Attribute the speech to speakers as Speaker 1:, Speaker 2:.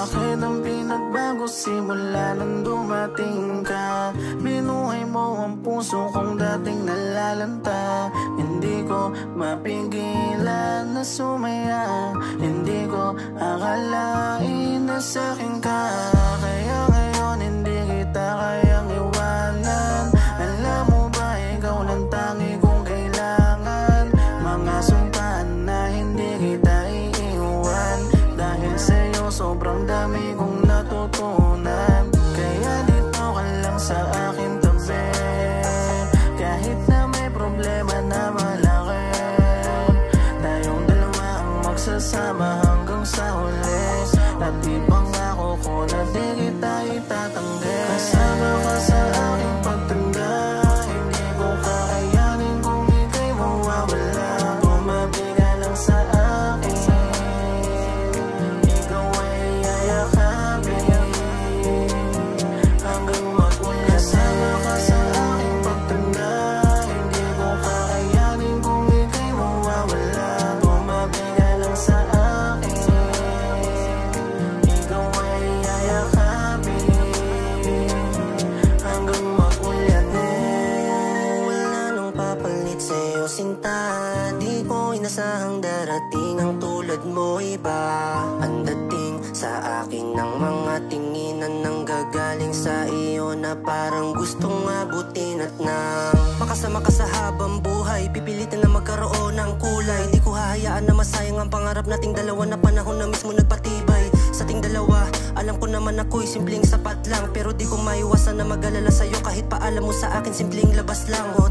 Speaker 1: akin ang pinagbago simula nang dumating ka. Binuhay mo ang puso kong dating nalalanta. Hindi ko mapigilan na sumaya. Hindi ko akalain na sa'kin ka. Kaya ngayon hindi kita kayang iwanan. Alam mo ba ikaw ng tangi kong kailangan. Mga sumpaan na hindi kita iiwan. Dahil sa'yo sobrang dami kong natutunan. Kaya dito ka lang sa akin tabi. Kahit na may problema na malaki, tayong dalawa ang magsasama hanggang sa huli. At ipangako ko na di kita itatanggi. Kasama ka sa aking pagtanda. Hindi ko kakayanin kung ika'y mawawala. Tumabi ka lang sa akin. Ikaw ay yayakapin hanggang mag-ulan. Kasama ka sa aking pagtanda. Hindi ko kakayanin kung ika'y mawawala. Tumabi ka lang sa akin. Ikaw ay yayakapin hanggang mag-ulan.
Speaker 2: Wala nang papalit sa'yo sinta. Di ko inasahang darating ang tulad mo iba. Ang dating sa akin ng mga tinginan nang gagaling sa iyo na parang gustong abutin at nang makasama ka sa habang buhay. Pipilitin na magkaroon ng kulay. Di ko hahayaan na masayang ang pangarap nating dalawa na panahon na mismo nagpatibay sa ating dalawa. Alam ko naman ako'y simpleng sapat lang, pero di ko maiwasan na mag-alala sa'yo kahit pa alam mo sa akin simpleng labas lang. O